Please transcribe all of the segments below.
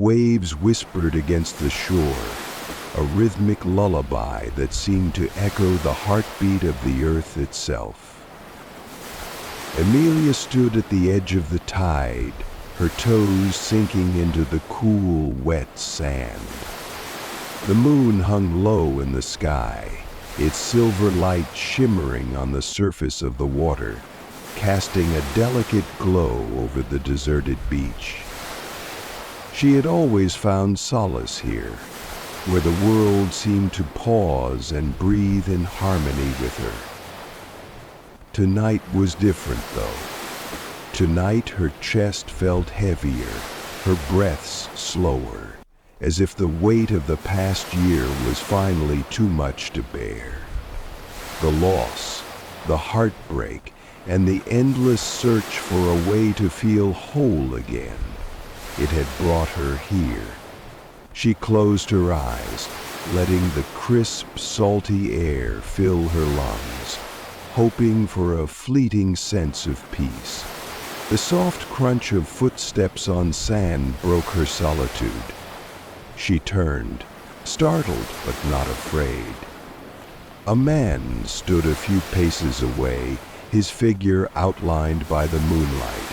waves whispered against the shore, a rhythmic lullaby that seemed to echo the heartbeat of the earth itself. Amelia stood at the edge of the tide, her toes sinking into the cool, wet sand. The moon hung low in the sky, its silver light shimmering on the surface of the water, casting a delicate glow over the deserted beach. She had always found solace here, where the world seemed to pause and breathe in harmony with her. Tonight was different, though. Tonight her chest felt heavier, her breaths slower, as if the weight of the past year was finally too much to bear. The loss, the heartbreak, and the endless search for a way to feel whole again, it had brought her here. She closed her eyes, letting the crisp, salty air fill her lungs, hoping for a fleeting sense of peace. The soft crunch of footsteps on sand broke her solitude. She turned, startled but not afraid. A man stood a few paces away, his figure outlined by the moonlight.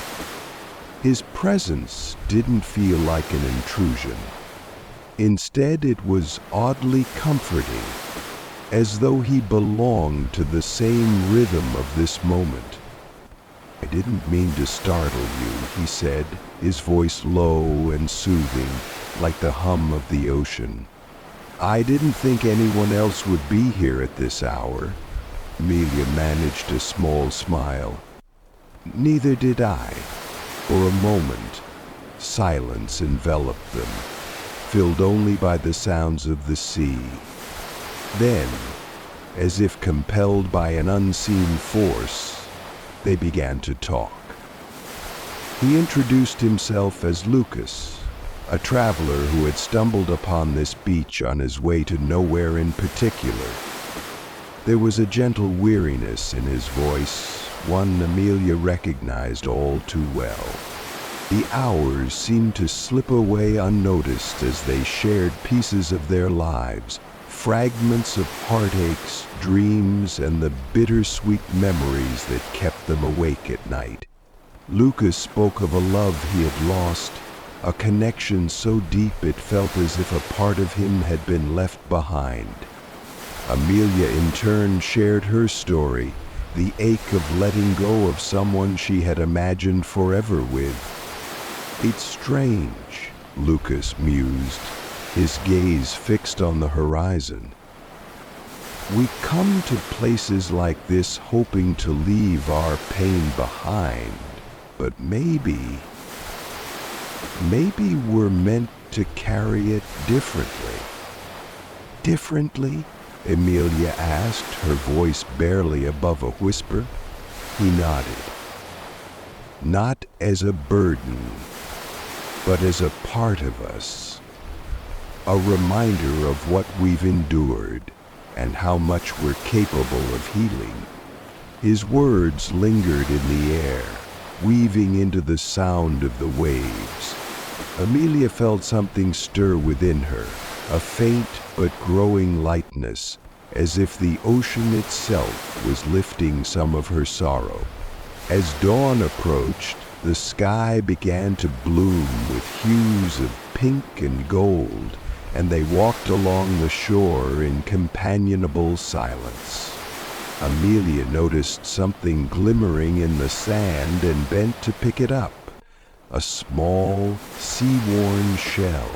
His presence didn't feel like an intrusion. Instead, it was oddly comforting, as though he belonged to the same rhythm of this moment. "I didn't mean to startle you," he said, his voice low and soothing, like the hum of the ocean. "I didn't think anyone else would be here at this hour." Amelia managed a small smile. "Neither did I." For a moment, silence enveloped them, filled only by the sounds of the sea. Then, as if compelled by an unseen force, they began to talk. He introduced himself as Lucas, a traveler who had stumbled upon this beach on his way to nowhere in particular. There was a gentle weariness in his voice, one Amelia recognized all too well. The hours seemed to slip away unnoticed as they shared pieces of their lives, fragments of heartaches, dreams, and the bittersweet memories that kept them awake at night. Lucas spoke of a love he had lost, a connection so deep it felt as if a part of him had been left behind. Amelia in turn shared her story, the ache of letting go of someone she had imagined forever with. "It's strange," Lucas mused, his gaze fixed on the horizon. "We come to places like this hoping to leave our pain behind, but maybe we're meant to carry it differently." "Differently?" Amelia asked, her voice barely above a whisper. He nodded. "Not as a burden, but as a part of us. A reminder of what we've endured and how much we're capable of healing." His words lingered in the air, weaving into the sound of the waves. Amelia felt something stir within her, a faint but growing lightness, as if the ocean itself was lifting some of her sorrow. As dawn approached, the sky began to bloom with hues of pink and gold, and they walked along the shore in companionable silence. Amelia noticed something glimmering in the sand and bent to pick it up, a small, sea-worn shell.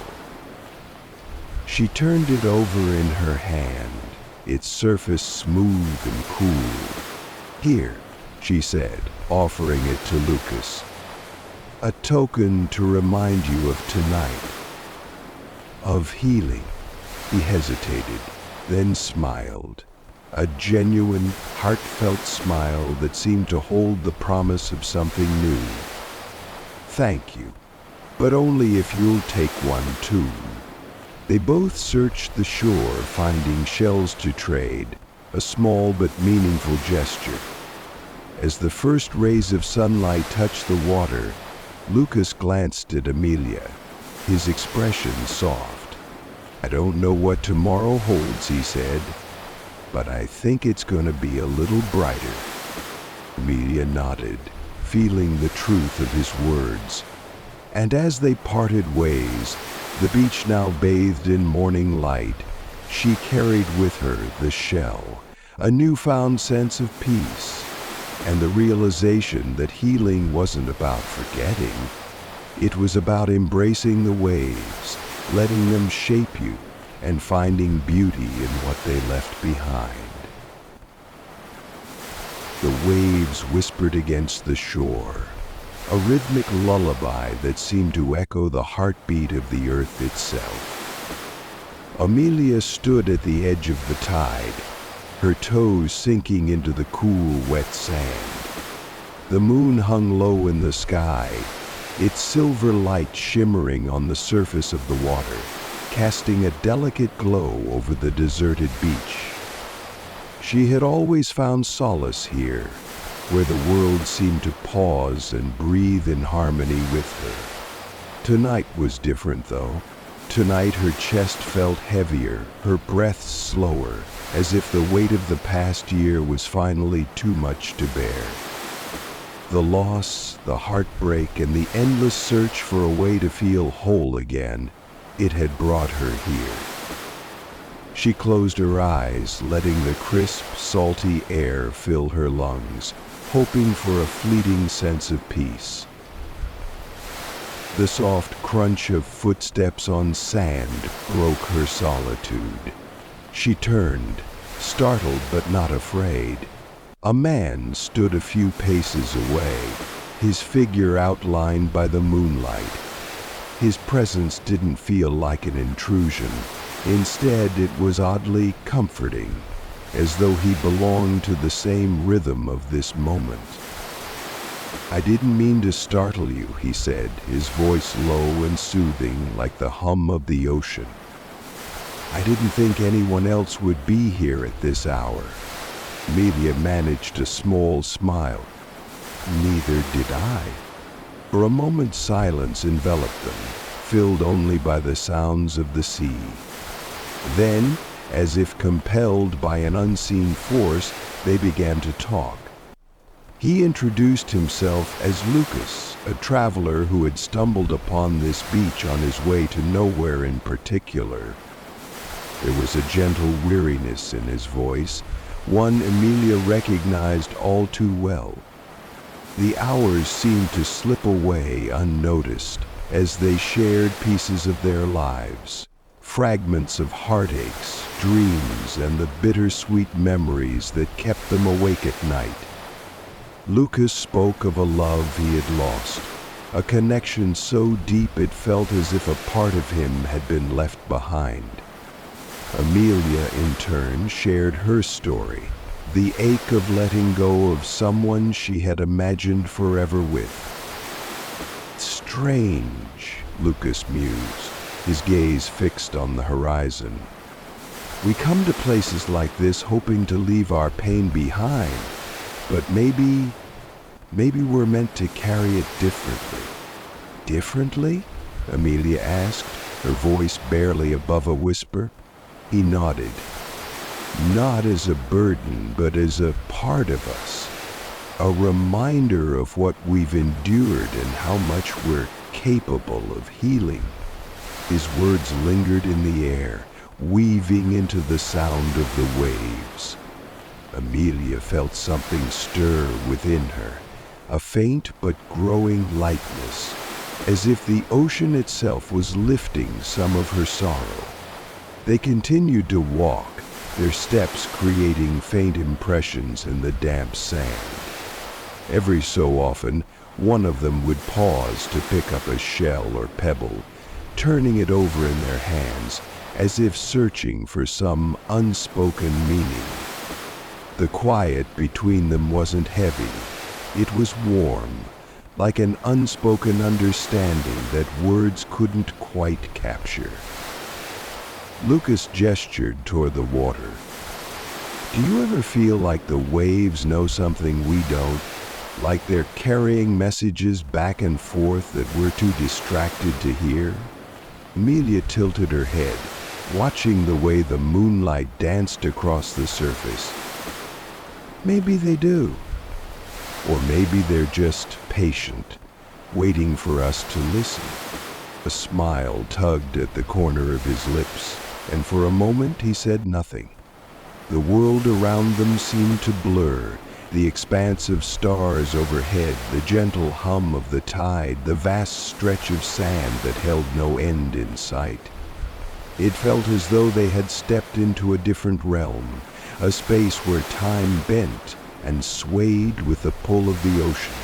She turned it over in her hand, its surface smooth and cool. "Here," she said, offering it to Lucas. "A token to remind you of tonight, of healing." He hesitated, then smiled, a genuine, heartfelt smile that seemed to hold the promise of something new. "Thank you, but only if you'll take one too." They both searched the shore, finding shells to trade, a small but meaningful gesture. As the first rays of sunlight touched the water, Lucas glanced at Amelia. his expression soft. "I don't know what tomorrow holds," he said, "but I think it's going to be a little brighter." Amelia nodded, feeling the truth of his words. And as they parted ways, the beach now bathed in morning light, she carried with her the shell, a newfound sense of peace, and the realization that healing wasn't about forgetting. It was about embracing the waves, letting them shape you, and finding beauty in what they left behind. The waves whispered against the shore, a rhythmic lullaby that seemed to echo the heartbeat of the earth itself. Amelia stood at the edge of the tide, her toes sinking into the cool, wet sand. The moon hung low in the sky, its silver light shimmering on the surface of the water, casting a delicate glow over the deserted beach. She had always found solace here, where the world seemed to pause and breathe in harmony with her. Tonight was different, though. Tonight her chest felt heavier, her breath slower, as if the weight of the past year was finally too much to bear. The loss, the heartbreak, and the endless search for a way to feel whole again, it had brought her here. She closed her eyes, letting the crisp, salty air fill her lungs, hoping for a fleeting sense of peace. The soft crunch of footsteps on sand broke her solitude. She turned, startled but not afraid. A man stood a few paces away, his figure outlined by the moonlight. His presence didn't feel like an intrusion. Instead, it was oddly comforting, as though he belonged to the same rhythm of this moment. "I didn't mean to startle you," he said, his voice low and soothing like the hum of the ocean. "I didn't think anyone else would be here at this hour." Amelia managed a small smile. "Neither did I." For a moment silence enveloped them, filled only by the sounds of the sea. Then, as if compelled by an unseen force, they began to talk. He introduced himself as Lucas, a traveler who had stumbled upon this beach on his way to nowhere in particular. There was a gentle weariness in his voice, one Amelia recognized all too well. The hours seemed to slip away unnoticed as they shared pieces of their lives, fragments of heartaches, dreams, and the bittersweet memories that kept them awake at night. Lucas spoke of a love he had lost, a connection so deep it felt as if a part of him had been left behind. Amelia, in turn, shared her story, the ache of letting go of someone she had imagined forever with. "Strange," Lucas mused, his gaze fixed on the horizon. "We come to places like this hoping to leave our pain behind, but maybe we're meant to carry it differently." "Differently?" Amelia asked, her voice barely above a whisper. He nodded. "Not as a burden, but as a part of us. A reminder of what we've endured and how much we're capable of healing." His words lingered in the air, weaving into the sound of the waves. Amelia felt something stir within her, a faint but growing lightness, as if the ocean itself was lifting some of her sorrow. They continued to walk, their steps creating faint impressions in the damp sand. Every so often, one of them would pause to pick up a shell or pebble, turning it over in their hands, as if searching for some unspoken meaning. The quiet between them wasn't heavy. It was warm, like an unspoken understanding that words couldn't quite capture. Lucas gestured toward the water. "Do you ever feel like the waves know something we don't? Like they're carrying messages back and forth that we're too distracted to hear?" Amelia tilted her head, watching the way the moonlight danced across the surface. Maybe they do. Or maybe they're just patient, waiting for us to listen. A smile tugged at the corner of his lips, and for a moment he said nothing. The world around them seemed to blur, the expanse of stars overhead, the gentle hum of the tide, the vast stretch of sand that held no end in sight. It felt as though they had stepped into a different realm, a space where time bent and swayed with the pull of the ocean.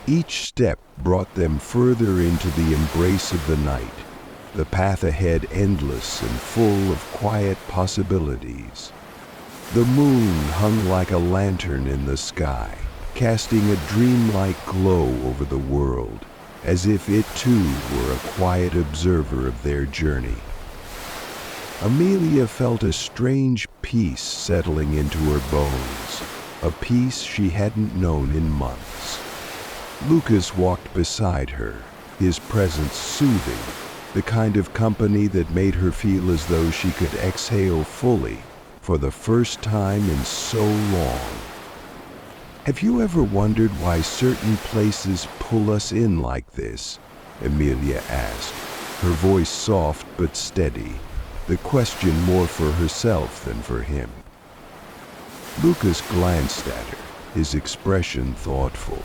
Each step brought them further into the embrace of the night, the path ahead endless and full of quiet possibilities. The moon hung like a lantern in the sky, casting a dreamlike glow over the world, as if it too were a quiet observer of their journey. Amelia felt a strange peace settling into her bones, a peace she hadn't known in months. Lucas walked beside her, his presence soothing, the kind of company that made her feel as though she could exhale fully for the first time in so long. Have you ever wondered why certain places pull us in like this? Amelia asked, her voice soft but steady, the question more for herself than for him. Lucas glanced at her, his expression thoughtful.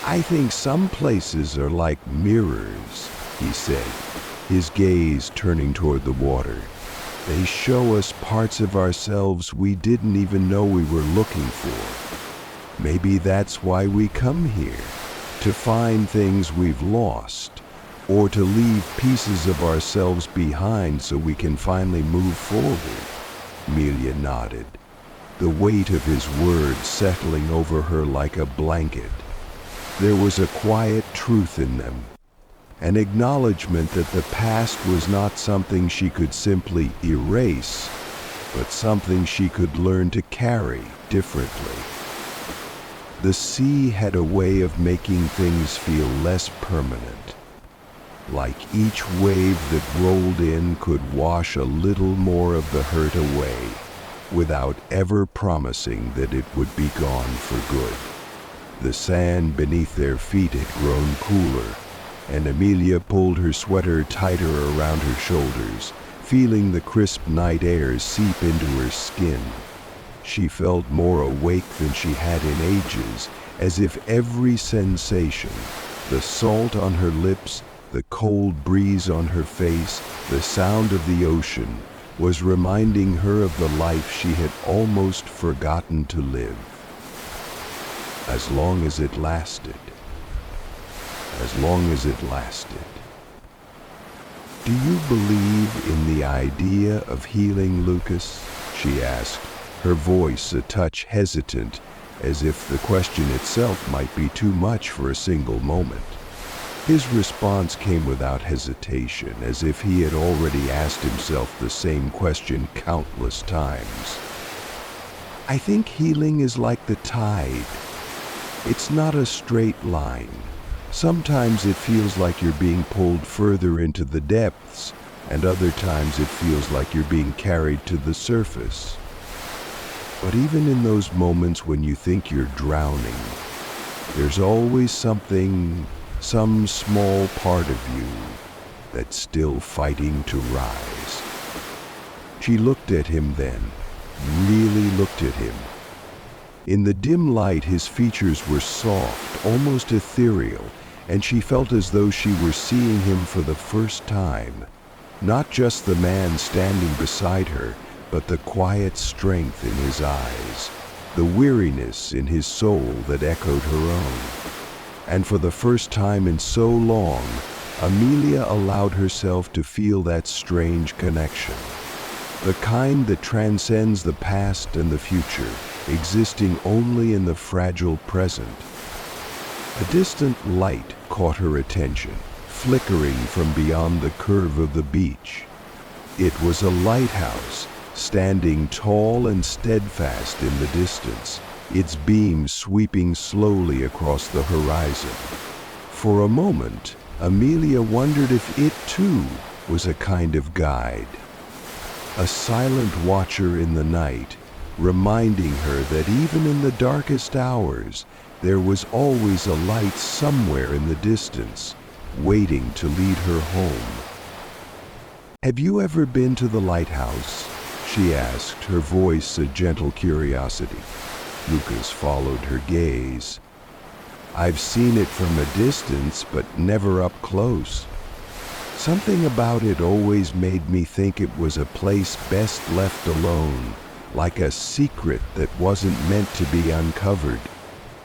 I think some places are like mirrors, he said, his gaze turning toward the water. They show us parts of ourselves we didn't even know we were looking for. Maybe that's why we come here, to find things we've lost, or to leave pieces of ourselves behind so we can finally move forward. Amelia nodded, the weight of his words settling over her like a blanket. There was a quiet truth in them, an acknowledgement that the past was not something she could simply erase, but something she could learn to carry differently. The sea had a way of making things feel less permanent, like each wave that rolled in could wash a little more of the hurt away, without ever promising that it would be gone for good. The sand beneath their feet had grown cooler, and Amelia pulled her sweater tighter around her shoulders, feeling the crisp night air seep into her skin. She felt more awake than she had in ages, as if every sensation, the salt on her lips, the cold breeze on her face, the sound of the ocean, was reminding her of the life she had almost forgotten to live. As long as it lasted. As long as it lasted. Do you believe in the idea of healing, Lucas? She asked, her voice a touch hesitant, as if the question itself might be too much for a single moment. His response came without hesitation, as if he had already asked himself the same question countless times. I think healing is like the tide. It's not a straight line. Sometimes it feels like you're being pulled further into the depths, and other times it feels like you're being carried to the surface. But even in those moments when you think you're drowning, there's always something, some small part of you, that's still fighting to rise. She looked at him then, really looked at him. In the dim light, his features were soft, almost ethereal, and she felt as though she were seeing him for the first time. Not just the man standing beside her, but the quiet strength in his eyes, the weariness in his soul that echoed her own. And for the first time in so long, Amelia allowed herself to feel that strange connection. The kind that transcends the past and the future, existing only in the fragile present. A distant light caught her attention, flickering from beyond the curve of the beach. It was a lighthouse, standing tall and steadfast in the distance, its beams sweeping slowly across the horizon. For a moment, Amelia wondered if it too was a kind of guide, a silent watcher in the night, reminding her that even in the darkest hours, there was always a light somewhere in the distance, waiting to lead her home. "Have you ever been to the lighthouse?" she asked, her voice a gentle curiosity. Lucas followed her gaze. "I've seen it from a distance, but never up close. Something about it always made me think it was a place best left alone, like a secret that wasn't meant to be uncovered."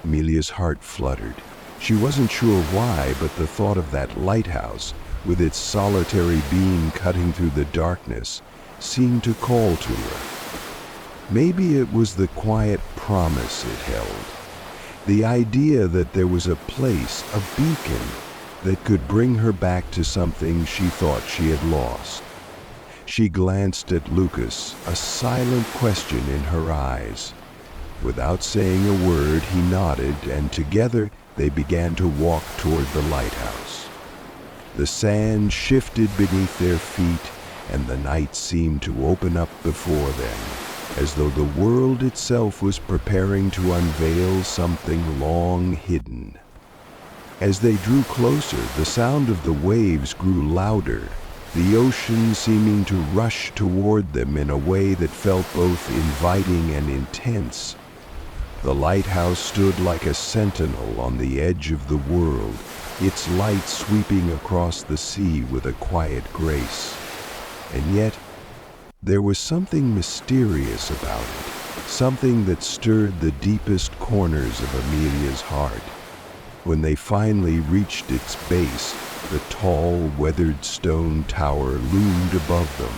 Amelia's heart fluttered. She wasn't sure why, but the thought of that lighthouse, with its solitary beam cutting through the darkness, seemed to call to her. Maybe it was the quiet promise it held, the idea that there was a place, a beacon, that could bring her back to something she thought she had lost. She glanced at Lucas, a silent question in her eyes. Without saying a word, he nodded, and together they began to walk toward the lighthouse. The sand shifted beneath their feet, and the night seemed to open up before them, as though the world itself was preparing to unveil something long hidden. As they drew closer, the sound of the waves grew louder, the ocean seeming to rush toward them in a way that felt both inviting and intense. The lighthouse stood like a sentinel on the edge of the world, its light sweeping across the sea with a quiet grace. And yet, there was something mysterious about it, something that stirred the deepest corners of Amelia's heart. When they finally reached its base, the tall, weathered stone tower loomed above them,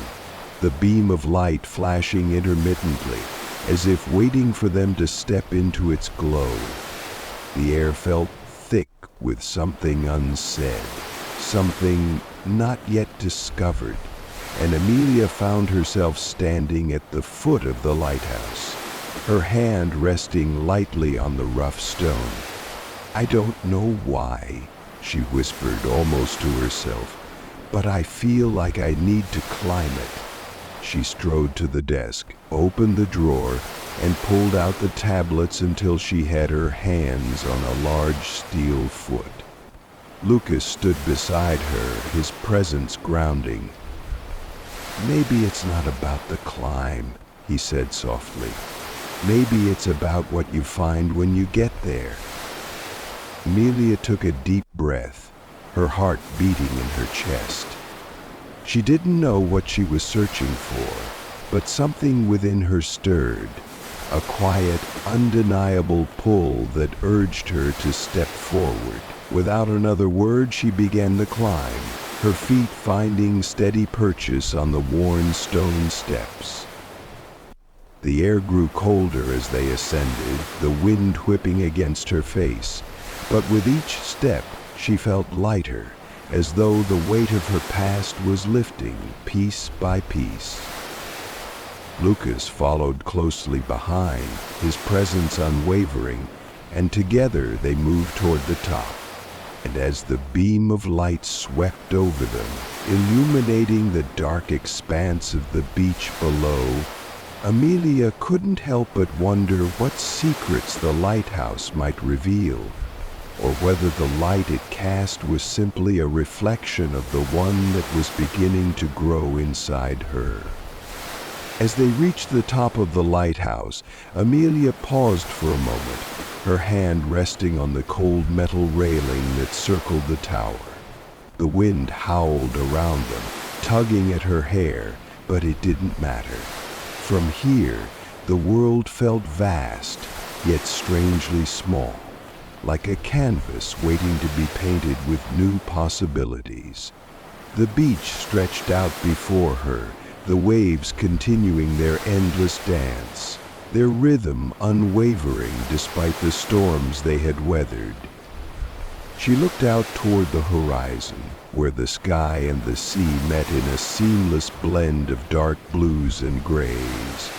the beam of light flashing intermittently, as if waiting for them to step into its glow. The air felt thick with something unsaid, something not yet discovered, and Amelia found herself standing at the foot of the lighthouse, her hand resting lightly on the rough stone. "I don't know why," she whispered almost to herself, "but I feel like I need to climb it." She strode to the desk, opened the drawer, and pulled out the tablets until she had her hands on a large steel foot. Lucas stood beside her, his presence grounding. "Maybe it's not about the climb," he said softly. "Maybe it's about what you find when you get there." Amelia took a deep breath, her heart beating in her chest. She didn't know what she was searching for, but something within her stirred, a quiet, undeniable pull that urged her to step forward. Without another word, she began the climb, her feet finding steady purchase on the worn stone steps. The air grew colder as they ascended, the wind whipping against her face, but with each step she felt lighter, as though the weight of her past was lifting piece by piece. Lucas followed closely behind, his presence unwavering, and together they moved toward the top. And as the beam of light swept over them, illuminating the dark expanse of the beach below, Amelia couldn't help but wonder what secrets the lighthouse might reveal, or whether the light it cast was simply a reflection of the one that was beginning to grow inside her. As they reached the top of the lighthouse, Amelia paused for a moment, her hand resting on the cold metal railing that circled the tower. The wind howled around them, tugging at her hair, but it didn't matter. From here, the world felt vast, yet strangely small, like a canvas waiting to be painted with new possibilities. The beach stretched out before her, the waves continuing their endless dance, their rhythm unwavering despite the storms they had weathered. She looked out toward the horizon, where the sky and the sea met in a seamless blend of dark blues and grays,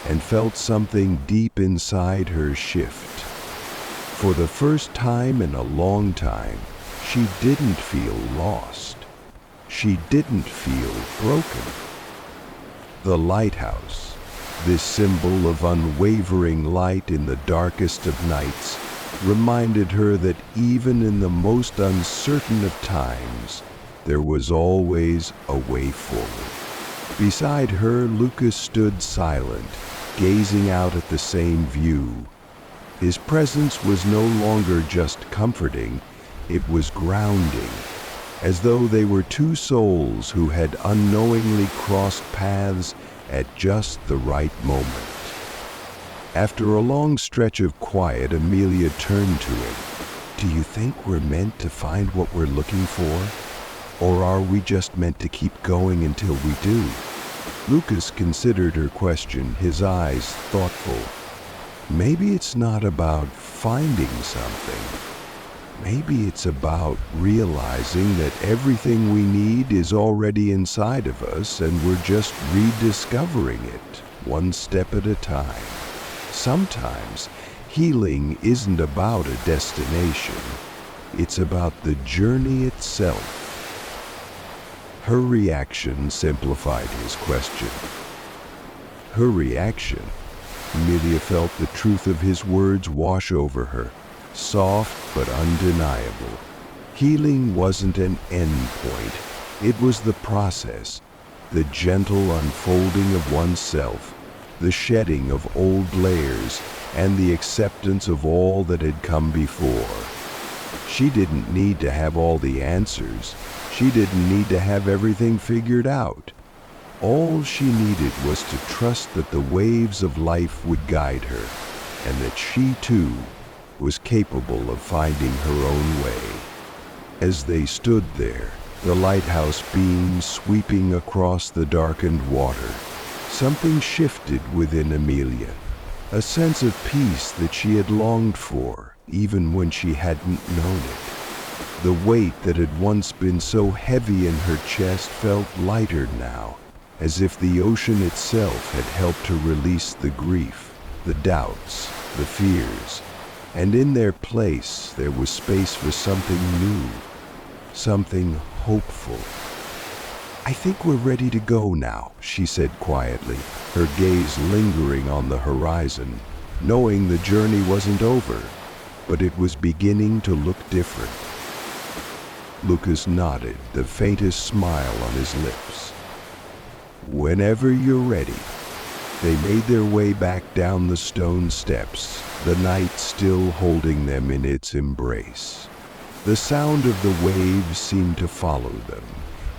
and felt something deep inside her shift. For the first time in a long time, She didn't feel lost. She didn't feel broken. The lighthouse, this symbol of unwavering light in the darkest of nights, reminded her that even in the most uncertain of times, there was always a way forward. Beside her, Lucas stood silent, gazing out at the same view. His presence was no longer just comforting, it was grounding, as though they were two souls who had unknowingly crossed paths at just the right moment. After a long stretch of quiet, Amelia turned to him. "Do you think we're meant to find what we're looking for? Or are we just meant to keep going until we do?" Lucas considered her question, his eyes thoughtful. "Maybe it's not about finding something. Maybe it's about realizing that everything we need is already inside of us and we're just rediscovering it, one step at a time. Sometimes healing isn't about a destination. It's about the journey itself." Her reaction simplified his question. Her reaction? Amelia felt the truth of his words wash over her, soft but undeniable. Healing wasn't an end point. It was the process, the gentle unfolding of oneself, the shedding of old layers, and the acceptance of all that had come before. She didn't need to have all the answers. She didn't need to have everything figured out. All she needed was to trust that the waves of life would guide her, and that she too was capable of finding her own way. As they stood there, the lighthouse beam sweeping across the darkened water, something shifted within Amelia, a sense of peace that she had longed for, even when she hadn't known it. The weight that had once been so heavy in her chest felt lighter now, as if the ocean itself had helped her release the grief, the doubts, the fears, and in their place there was space for something new, something hopeful. "I think we're ready to go now," she said quietly, her gaze lingering on the horizon, knowing the journey wasn't over, but it was beginning to look different. Lucas nodded, the faintest smile on his lips. "Whenever you're ready." They made their way back down the stone steps, the night still holding them in its embrace. The sound of the waves seemed to follow them,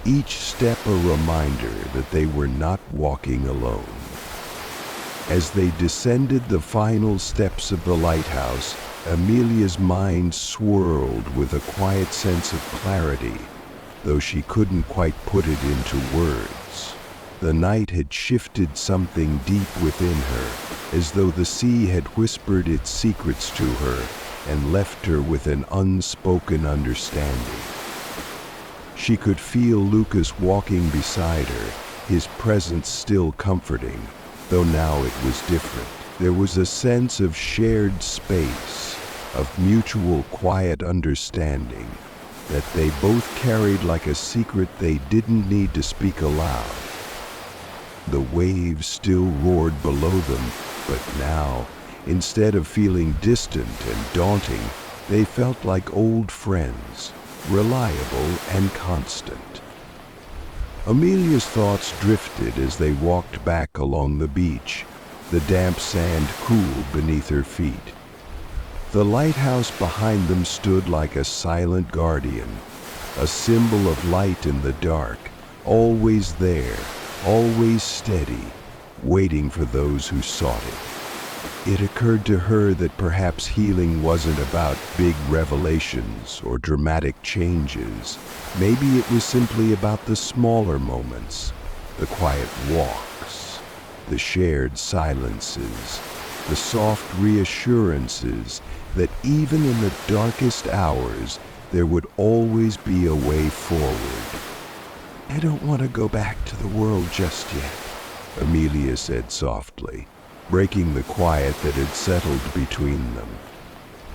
each step a reminder that they were not walking alone. As they descended the final steps of the lighthouse, Amelia's mind swirled with a quiet sense of clarity, though she couldn't quite put it into words. The night had shifted something deep within her, as though the sea had whispered its secrets to her and left her with an unspoken understanding. She could feel Lucas walking beside her, his presence still comforting, though now it was different. There was a sense of shared space, of mutual quiet understanding, that they both carried like a secret they didn't need to speak aloud. The waves still roared below them, but now, instead of feeling distant and daunting, they felt like old friends, reliable and constant. Amelia's thoughts drifted as they walked back along the beach, the damp sand cool beneath her feet. The lighthouse behind them stood like a silent guardian, a symbol of light in the dark, always there, always steady, waiting for those who sought it. It occurred to her that perhaps healing wasn't about big revelations or dramatic changes. Maybe it was simply about the smaller moments, the quiet walks, the shared silences, the soft reassurances that even in the darkest hours, there would always be a way forward. "I don't want to go back to the world just yet," Amelia said softly, breaking the quiet that had settled between them.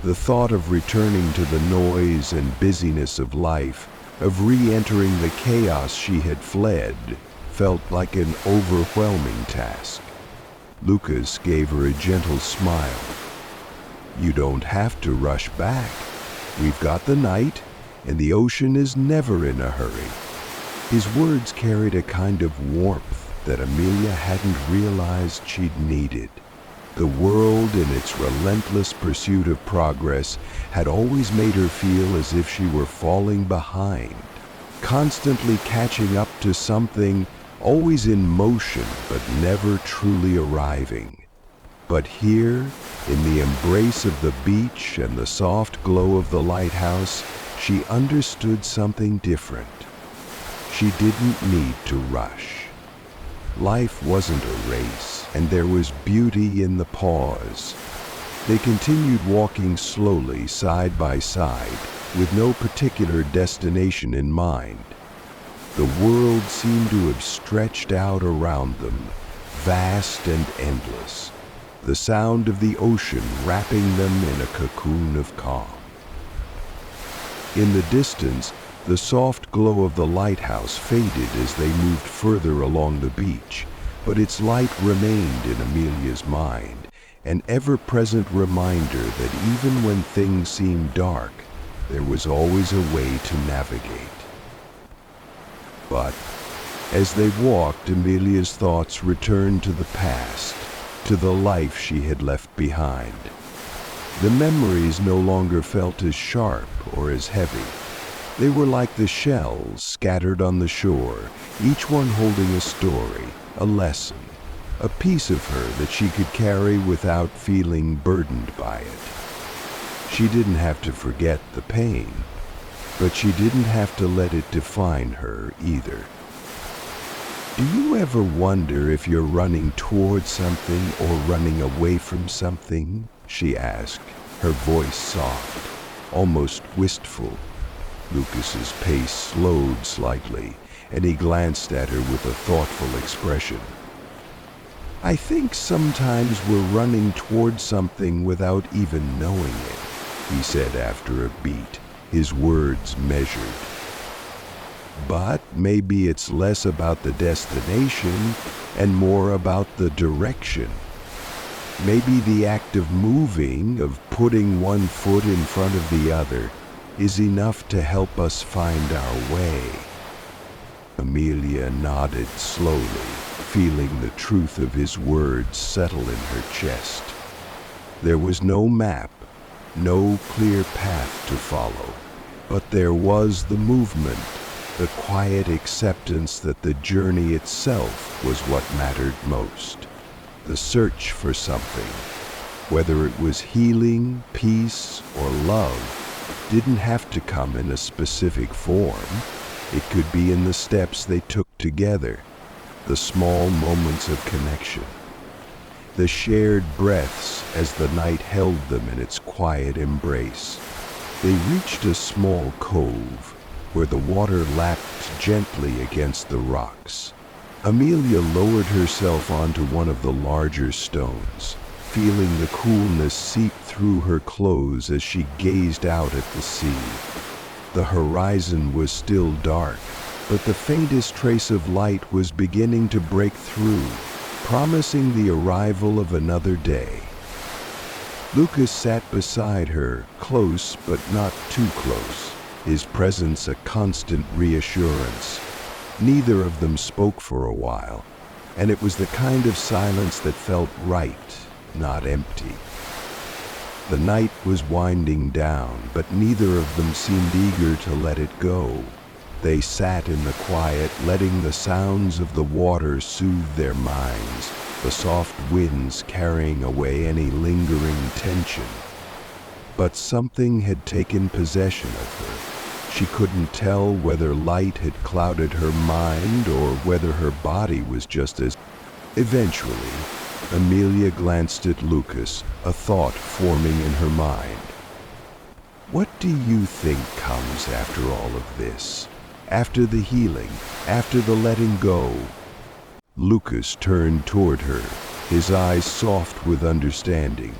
The thought of returning to the noise and busyness of life, of re-entering the chaos she had fled, felt like an overwhelming task. Lucas gave her a gentle smile. "You don't have to rush back. We've got the night, and the ocean is never in a hurry." His words carried a kind of warmth that Amelia hadn't realized she'd needed. The world, in its relentless pursuit of progress, had always made her feel as if she were falling behind, constantly catching up to something, always in motion but never truly arriving. But here, in the embrace of the beach and the soft glow of the lighthouse, she understood something different. She didn't need to rush. Life wasn't a race, and there was beauty in the pause. They continued walking slowly, side by side, with no particular destination in mind. The world seemed to have stretched out around them, vast and endless, the sound of the ocean wrapping them in a cocoon of calm. In the distance, the soft glow of the lighthouse faded as they moved further along the beach, but its light remained in Amelia's mind, an ever-present reminder that even when things seemed dark, there was always a way to navigate. But as they walked, Amelia's thoughts returned to the past, to the life she had left behind. The memories no longer felt as sharp or as heavy. They were like the shells scattered on the shore, each one holding a story, a lesson, a piece of her that she could carry without feeling burdened by it. She didn't have to forget the pain, but she didn't have to let it define her either. Do you ever wonder if you're running towards something or running away from something? She asked, her voice soft, almost wistful. Lucas's pace slowed slightly, and he glanced at her with a thoughtful expression. "I think sometimes we're running towards something without even knowing it," he said after a beat, his words measured. "But maybe it's less about the destination and more about the direction. Maybe the act of moving, of putting one foot in front of the other, is enough to help us find our way." Amelia nodded slowly, feeling the truth of his words settle in her chest. There was no map, no clear path to follow, but there was the movement, the quiet acceptance that the journey itself was what mattered most. The search for something, whether it was healing, peace, or love, didn't have to come in a specific form. It could be in the steps they took together, the small moments of connection, the shared breaths as the night held them in its quiet embrace. They reached a small cove where the water lapped gently against the rocks. Amelia lowered herself onto one of the larger stones, feeling the coolness seep through her clothes as she gazed out at the sea. The horizon was still dark, but the faintest trace of light was beginning to break through, promising the arrival of another day. Lucas sat beside her, close but not too close, his presence a constant reassurance. Neither of them spoke for a while, and it was the kind of silence that felt right, not empty. The night was winding down, but neither of them seemed eager to let it go. They sat in the quiet, letting the sounds of the water soothe their minds, the soft winds carrying away any lingering tension. But something had taken possession of her. She couldn't tell whether light had clouded her mind or whether her body was just as... Eventually, Amelia glanced at Lucas, a thought forming in her mind. "What do you think comes after all of this? After the healing, after the letting go?" Lucas turned toward her, his eyes soft with understanding.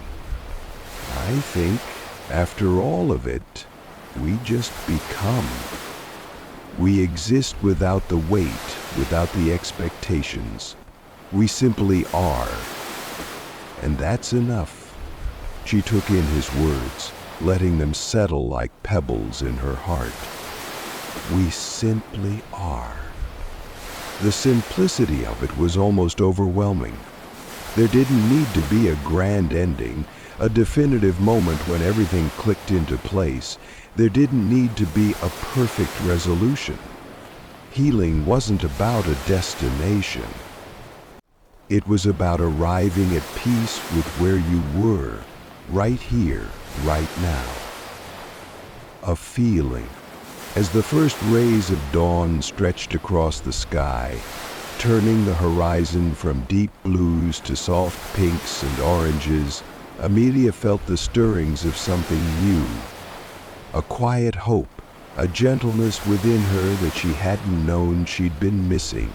"I think After all of it, we just become. We exist without the weight, without the expectations. We simply are. And that's enough. She took in his words, letting them settle like pebbles in her heart. We simply are. The simplicity of it was almost overwhelming. There didn't need to be a grand ending, a definitive moment when everything clicked into place. There didn't need to be a perfect resolution. Healing wasn't about a destination. It was about arriving at peace with where you were, right here, right now. A feeling. As the first rays of dawn stretched across the sky, turning the horizon from deep blues to soft pinks and oranges, Amelia felt the stirrings of something new. A quiet hope, a gentleness within her that she hadn't known she'd been missing.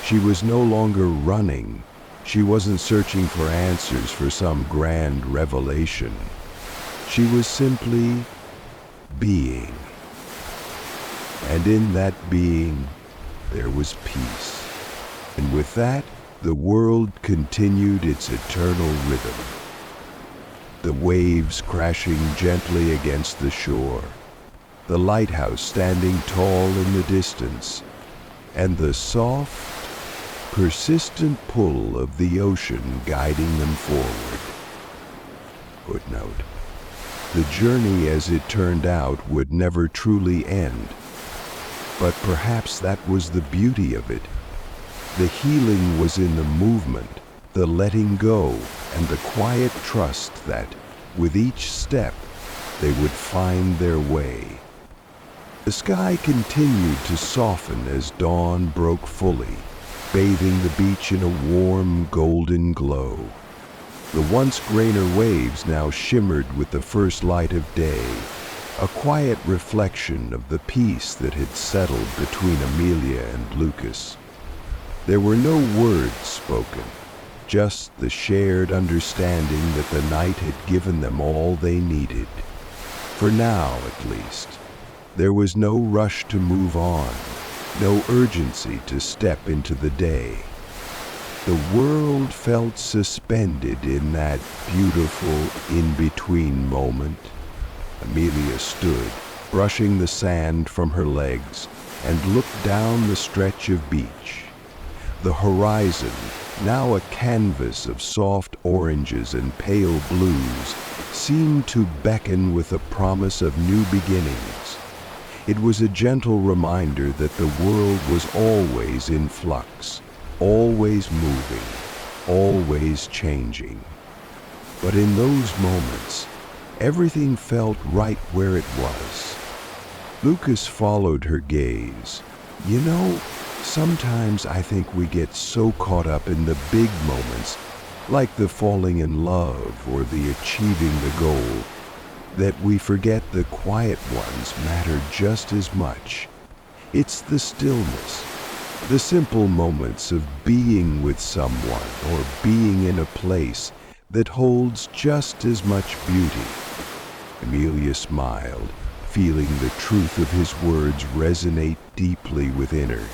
She was no longer running. She wasn't searching for answers for some grand revelation. She was simply being. And in that being, there was peace. And with that, the world continued its eternal rhythm. The waves crashing gently against the shore, the lighthouse standing tall in the distance, and the soft, persistent pull of the ocean guiding them forward. Footnote: the journey as it turned out would never truly end. But perhaps that was the beauty of it. The healing was in the movement, the letting go, and the quiet trust that, with each step, they would find their way. The sky continued to soften as dawn broke fully, bathing the beach in a warm, golden glow. The once grainer waves now shimmered with the first light of day, a quiet reflection of the peace that had settled between Amelia and Lucas. There were no words spoken, just the shared understanding that the night had given them all they needed. For now, at least, there was no rush to move on, no urgency to step into the day. The world felt suspended in that beautiful in-between moment. Amelia stood, brushing the sand from her legs, and looked down the stretch of beach. The horizon, now a canvas of soft oranges and pale blues, seemed to beckon with a promise of new beginnings. It was a gentle reminder that the world was always in flux, always moving, always changing. But in those moments, everything felt right where it was. Lucas followed her gaze. You know, sometimes I think we get so caught up in the big moments, like the falling in love or the achieving the goal, that we forget the quiet ones matter just as much. It's the stillness, the simple moments of being with someone or being in a place that holds just as much beauty. Amelia smiled, feeling the truth of his words resonate deeply within her.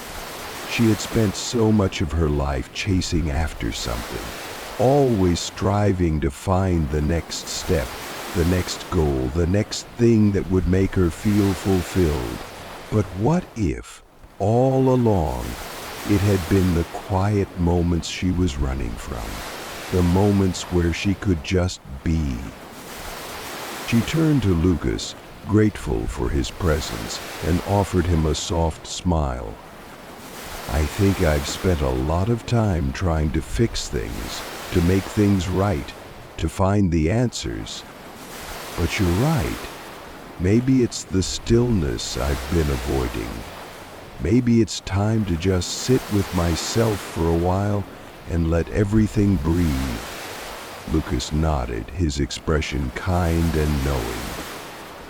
She had spent so much of her life chasing after something, always striving to find the next step, the next goal, the next thing that would make her feel fulfilled. But what if, all along, it had been the quiet moments she was running from, the moments where she could just be? She turned to Lucas, grateful for his presence, and offered him a soft smile. I think I've spent a lot of time trying to fix things, to make things right, to find the answers. But you're right. Maybe it's the stillness I've been avoiding. Maybe it's time to just sit with myself for a while and let everything breathe. Lucas nodded, his expression kind and knowing.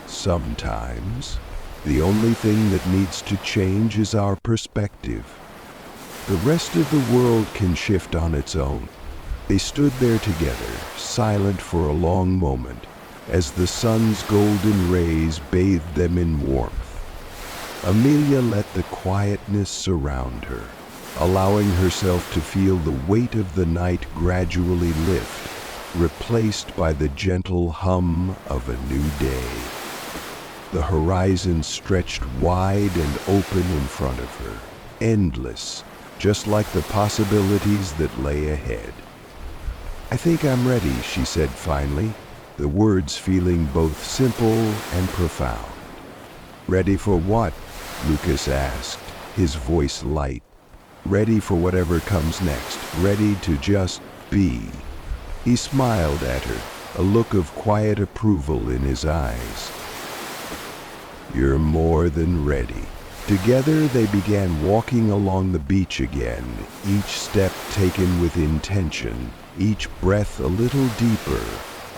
Sometimes, the only thing that needs to change is our perspective. The rest of the world can shift on its own. They stood there together, silent for a long moment, as the sun's golden rays bathed them in warmth. Amelia let the quietness surround her, allowing herself to feel the weight of the night gradually lift, replaced by the gentle hum of a new day. The horizon stretched wide and open in front of her, endless, just like the possibilities that lay ahead. "I think I'm ready," she said finally, the words feeling both simple and profound. "Ready for what?" Lucas asked, his voice light. "Ready for whatever comes next, ready to just be." He smiled at her, a look of quiet approval in his eyes. "You're more than ready." Together they began walking along the beach again, each step taken with intention, each breath a little deeper,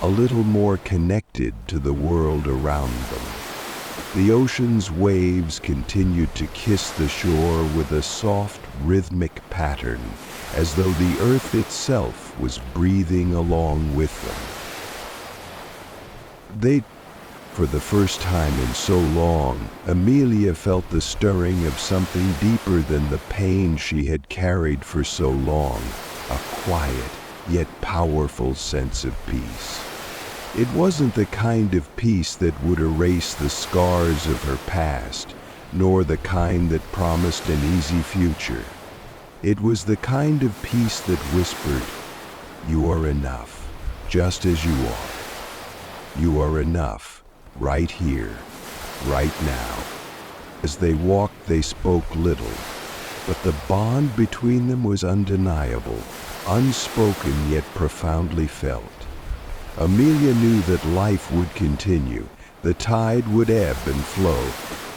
a little more connected to the world around them. The ocean's waves continued to kiss the shore with a soft, rhythmic pattern, as though the earth itself was breathing along with them. For the first time in so long, Amelia felt the stirring of something deeper than the pain she had carried for so long, a quiet, yet powerful sense of peace. It wasn't the kind of peace that would erase the scars of her past, nor the kind that promised an easy future. It was the kind of peace that whispered, "You are enough, just as you are. You are enough, right here, right now." As they walked, they spoke little, but the bond between them was undeniable, unspoken yet profoundly felt. Amelia knew that life would continue, the tide would ebb and flow,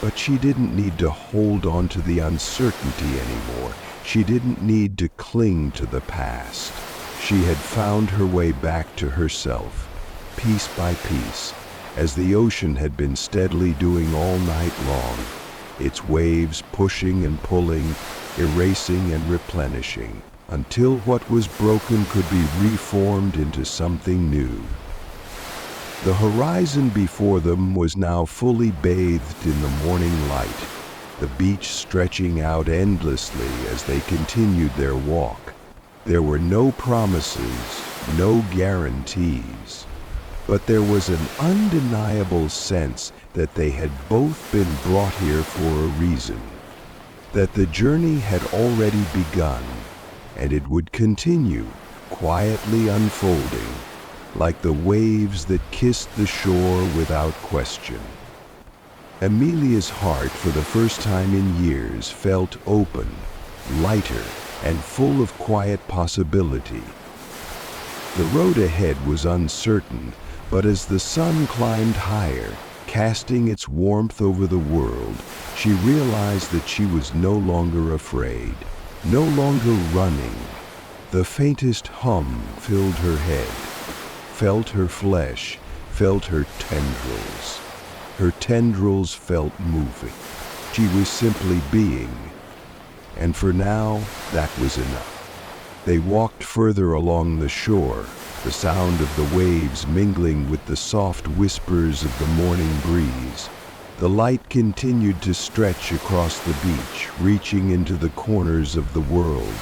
but she didn't need to hold on to the uncertainty anymore. She didn't need to cling to the past. She had found her way back to herself, piece by piece, as the ocean had been steadily doing all night long, its waves pushing and pulling, erasing and replenishing, until what was broken could be reformed into something new. The horizon before them was now fully bathed in the morning light, the beach stretching out endlessly as they continued their walk. There were no promises, no guarantees, but there was an undeniable sense that they had both been brought here for a reason, that the journey had already begun, and it would continue, quietly unfolding, like the waves that kissed the shore without question. Amelia's heart, for the first time in years, felt open, lighter, and full of quiet possibility. The road ahead was uncertain, but as the sun climbed higher, casting its warmth over the world, she realized that she was no longer afraid, no longer running. The faintest hum filled her head, felt her flesh, felt her tendrils. Her tendrils felt moving. She was simply being. And for now, that was enough. They walked further along the shore, the sound of the waves mingling with the soft whispers of the morning breeze. The light continued to stretch across the beach, reaching into the corners of the world,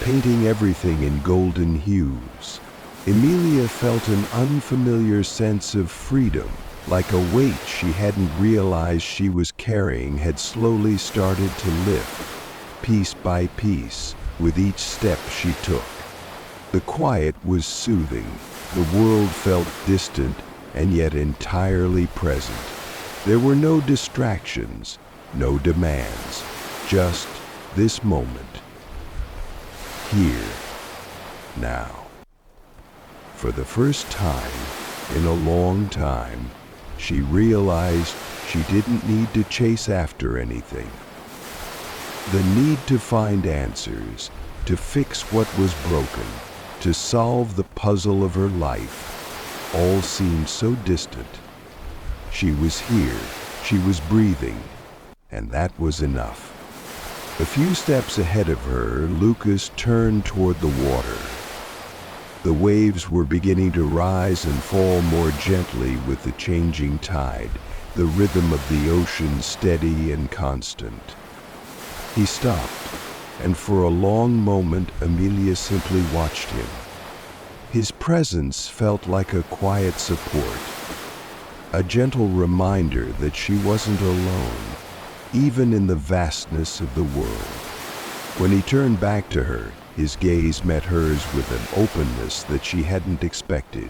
painting everything in golden hues. Amelia felt an unfamiliar sense of freedom, like a weight she hadn't realized she was carrying had slowly started to lift, piece by piece, with each step she took. The quiet was soothing. The world felt distant and yet entirely present. There were no distractions, no demands, just this moment. Here, now. For the first time in a long time, she realized she didn't need to chase after anything. The need to find answers, to fix what was broken, to solve the puzzle of her life, all seemed so distant. She was here, she was breathing, and that was enough. A few steps ahead of her, Lucas turned toward the water. The waves were beginning to rise and fall more gently with the changing tide, the rhythm of the ocean steady and constant. He stopped, and for a long moment Amelia simply watched him. His presence felt like a quiet support, a gentle reminder that she wasn't alone, even in the vastness of the world. When he turned back to her, his gaze met hers with an openness that she hadn't expected.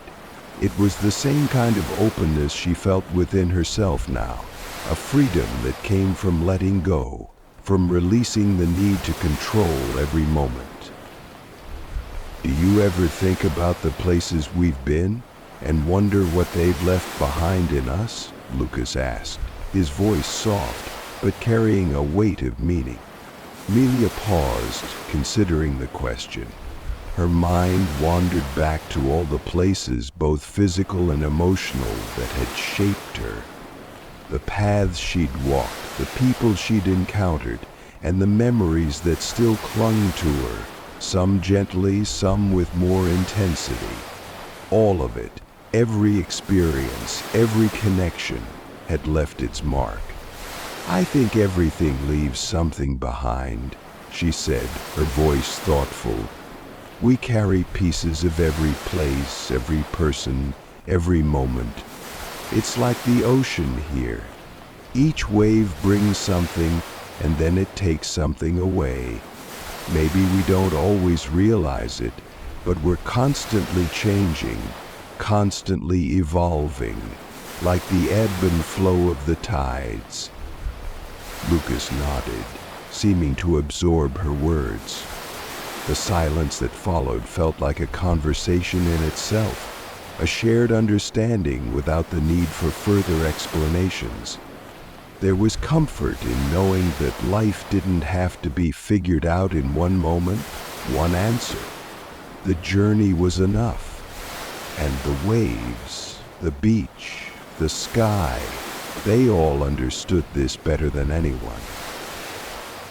It was the same kind of openness she felt within herself now, a freedom that came from letting go, from releasing the need to control every moment. Do you ever think about the places we've been and wonder what they've left behind in us? Lucas asked, his voice soft, but carrying a weight of meaning. Amelia paused, considering the question. Her mind wandered back to all the places, both physical and emotional, that had shaped her. The paths she'd walked, the people she'd encountered, and the memories that still clung to her, some gently, some with more intensity. All of it, every experience, every connection, had left its mark. I think everything leaves something behind, she said, her voice thoughtful. We carry pieces of every place, every person, every moment. It's like the ocean here. Each wave brings something, and then it takes something away. Maybe we don't always realize it, but we're constantly changing, constantly evolving, like the ebb and flow of the tides. Lucas nodded, seeming to absorb her words. The silence that followed felt like a conversation in itself, a shared understanding without the need for further explanations. There was comfort in knowing that life didn't have to be figured out in one moment, one answer. The journey was enough. And the waves, the beach, the sky, they all understood this better than anyone.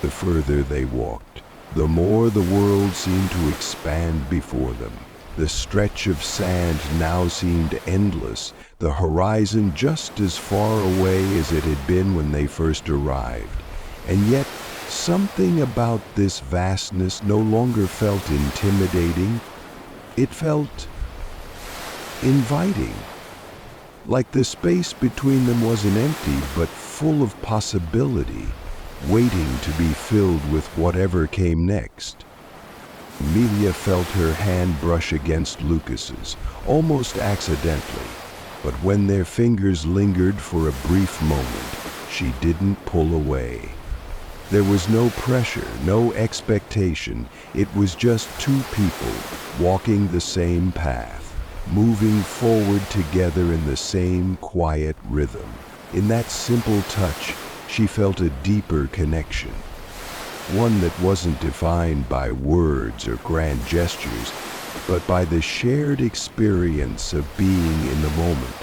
The further they walked, the more the world seemed to expand before them. The stretch of sand now seemed endless, the horizon just as far away as it had been when they first arrived. And yet, something about this vastness no longer felt intimidating. It felt inviting. Like the space between them wasn't empty, but full of possibility, waiting to be filled with whatever came next. Amelia felt her hand brush against Lucas's, almost accidentally, but when their fingers lingered for a brief moment, she didn't pull away. There was no pressure, no expectation. It was just two people walking the same path, moving forward together in the same quiet rhythm. In that simple touch, she felt a deeper connection. One that wasn't defined by words or grand gestures, but by the shared experience of being in the moment,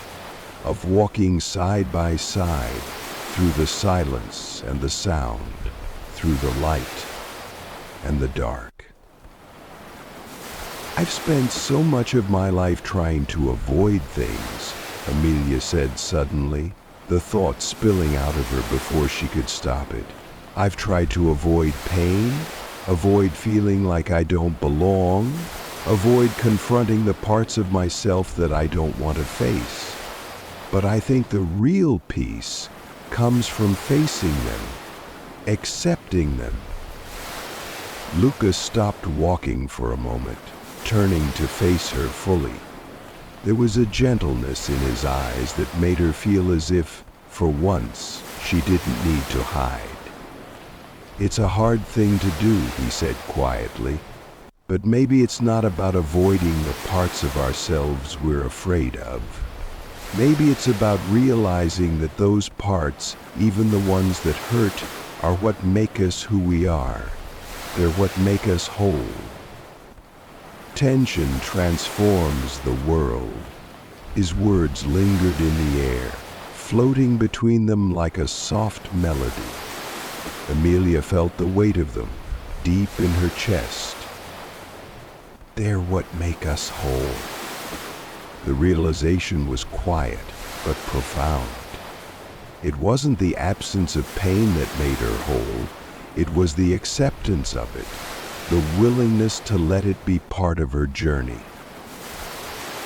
of walking side by side through the silence and the sound, through the light and the dark. I've spent so much of my life trying to avoid things, Amelia said suddenly, the thought spilling out of her before she could stop it. I've tried to avoid pain, avoid feeling like I don't belong, avoid confronting the parts of myself that I don't want to face. But I think the real peace comes from facing them, accepting them. Lucas stopped walking for a moment, turning to face her fully. There was a gentleness in his eyes that made her feel as if, for once, she didn't need to hide. It's a hard thing to do, he said quietly, but maybe it's not about avoiding the parts of ourselves we're afraid of. Maybe it's about realizing that those parts, even the ones that hurt, are what make us who we are. They're what make us whole. Tension transforms the world. His words lingered in the air, floating between them like a soft melody. Amelia felt the weight of them, deep in her chest. they're what make us whole. The realization was quiet, but profound. It wasn't the absence of pain that made her whole, it was the acceptance of it, the willingness to let it be part of her journey.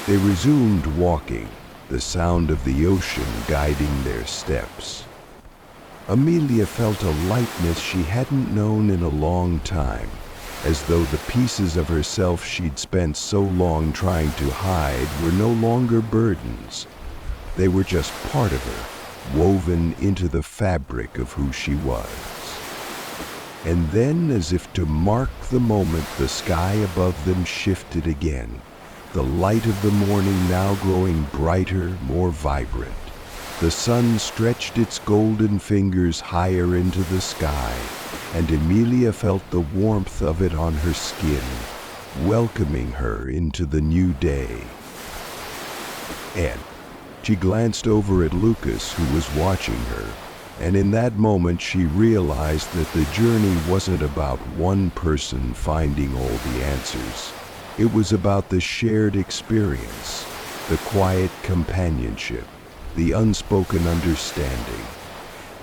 They resumed walking, the sound of the ocean guiding their steps. Amelia felt a lightness she hadn't known in a long time, as though the pieces of herself she'd spent so long trying to hide were no longer burdens. They were just part of her, woven into the fabric of who she was. And then, as if to mark the moment, the sky above them shifted again, the light of the morning now growing brighter, more vibrant. The sun stretched its golden fingers higher into the sky, and Amelia felt the warmth of it on her skin, welcoming her into the new day. And she glanced over at Lucas, who was watching her, and in that moment she realized that the journey wasn't about one person finding all the answers. It was about the shared experience, the quiet companionship, the unspoken understanding,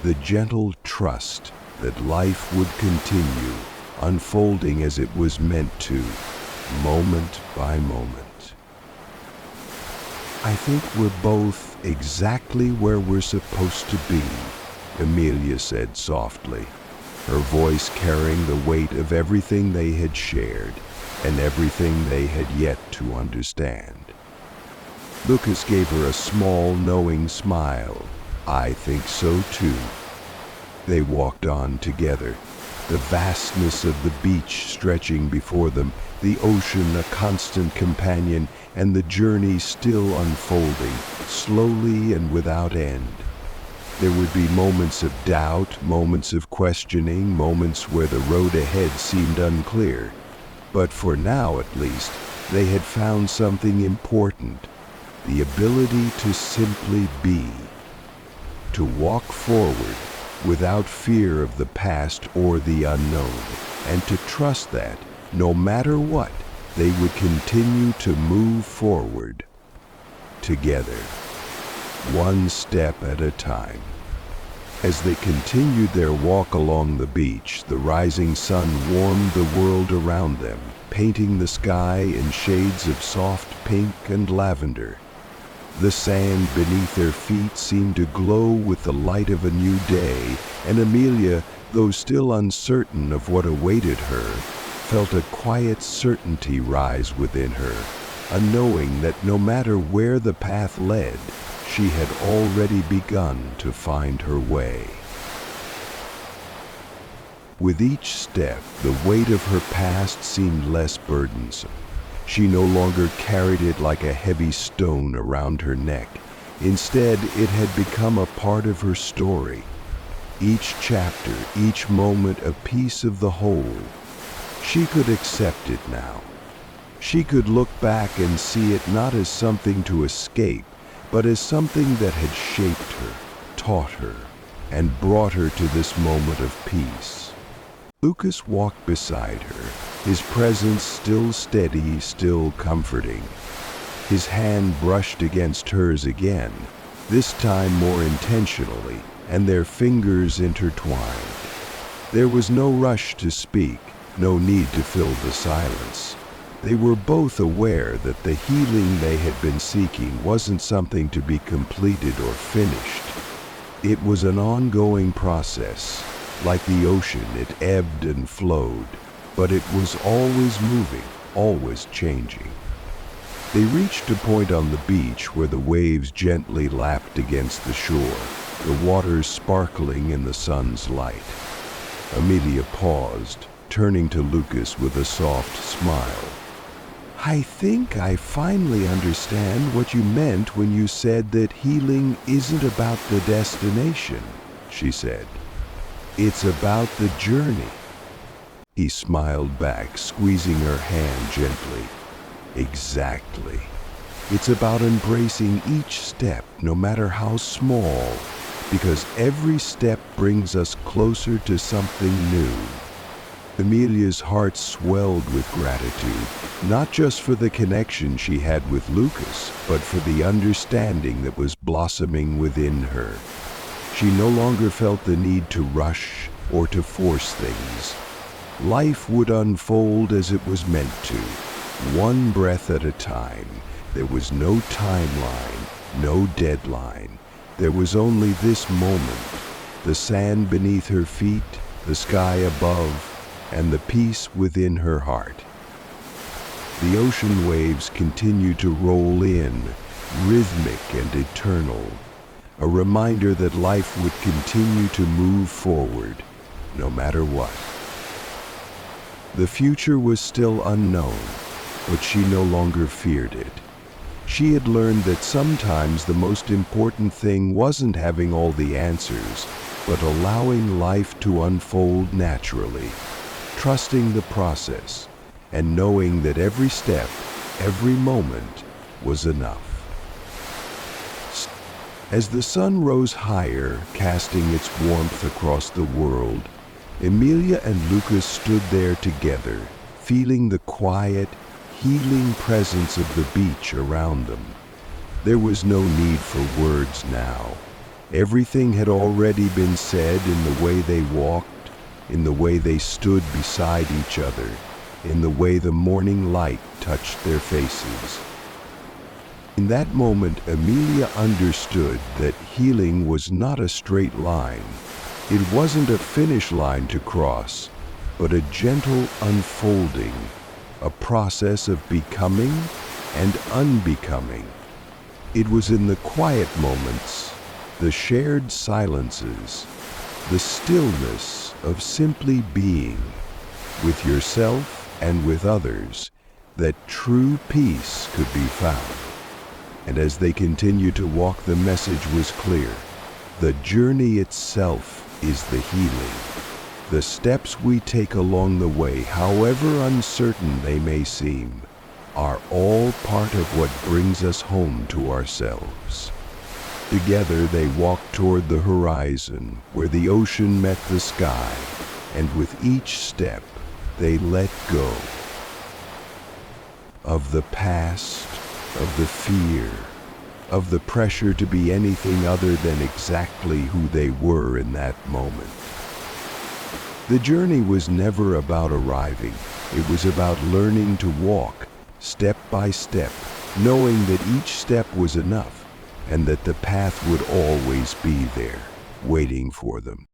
the gentle trust that life would continue, unfolding as it was meant to, moment by moment. I think we're both exactly where we're supposed to be, Amelia said softly, her voice carrying the weight of everything they had shared and everything they had yet to understand. Lucas gave her a small, knowing smile. I think so too. They walked on together, the vastness of the beach stretching before them, the ocean a constant companion, and the journey still unfolding, slowly and without end. There would be moments of doubt, moments of questioning, moments where the road ahead seemed unclear. But for now, at least, they had found something important, the ability to simply be, to walk forward without fear of the past or the unknown, and to trust that, no matter what, they would continue to move forward, together, one step at a time. As they continued their walk along the beach, the rising sun warmed the world around them, painting the sky in shades of soft pink and lavender. The sand beneath their feet seemed to glow with the light of a new day, and Amelia, though still uncertain of what awaited her, felt a quiet certainty rise within her, a knowing that no matter where the path led, she had already begun to find her way. With each step, the weight of her past seemed less burdensome. She no longer carried it like a heavy stone around her neck. Instead, it had become a part of her story. Each chapter, each moment a piece of the whole. She could accept it now. She could look back and see it not as something to escape, but as something that had shaped her, taught her, and brought her to this moment of peace. Lucas walked beside her, his presence still steady, still comforting. His hand brushed against hers again, this time more intentionally, and their fingers intertwined. There was no rush to speak, no need to fill the silence. They were both aware that the healing they had been seeking wasn't something to be completed or finished. It was an ongoing process. Like the ocean, it ebbed and flowed, but it was always moving, always changing. They reached a point on the beach where the waves gently lapped against the shore, the waters sparkling in the sun's light. Amelia paused, turning to Lucas with a soft smile. I think I finally understand what you meant when you said that healing isn't about the destination, she said. It's about the journey. He smiled back, squeezing her hand gently. Exactly. It's about embracing each step, no matter how small, because every step brings us closer to something new. Amelia's heart swelled with gratitude, not just for the connection she had with Lucas, but for the understanding that was blossoming within her. She no longer felt the need to rush or to force things. Life would unfold as it was meant to, one breath at a time. There was no timeline, no deadline. There was only this moment, the sand beneath her feet, the sky above, and the peace within her heart. The ocean waves continued to roll in, rhythmic and eternal, a reminder that life would continue to move forward, no matter what. The future was still unknown, but she no longer feared it. She had learned that sometimes the most important thing wasn't having all the answers, but allowing life to unfold naturally, trusting the process, and knowing that every step, every moment, was enough. As the sun rose higher, casting its warmth across the world, Amelia and Lucas stood there together, feeling the quiet, healing presence of the beach around them. There was no need for words now. Everything had already been said in the way they walked, in the way they stood beside each other, in the way the morning light touched their faces. In that moment, Amelia understood that healing was not a straight line. It wasn't a finish line to cross, but a gentle unfolding, a process of becoming and unbecoming. It was in the quiet moments, the shared silences, the stillness of simply being, with yourself and with others, that true peace could be found. And as they continued to walk, the message was clear. The journey itself is the healing. The steps we take along the way, however uncertain they may seem, are all part of what brings us home to ourselves. Together they walked toward the horizon, where the ocean met the sky, and with each step they let go of the past, of the fear, of the pressure to be anything other than exactly who they were in that moment. The journey was never about arriving. It was about learning to walk, step by step, knowing that each step was enough, and that the path would always be there, waiting for them.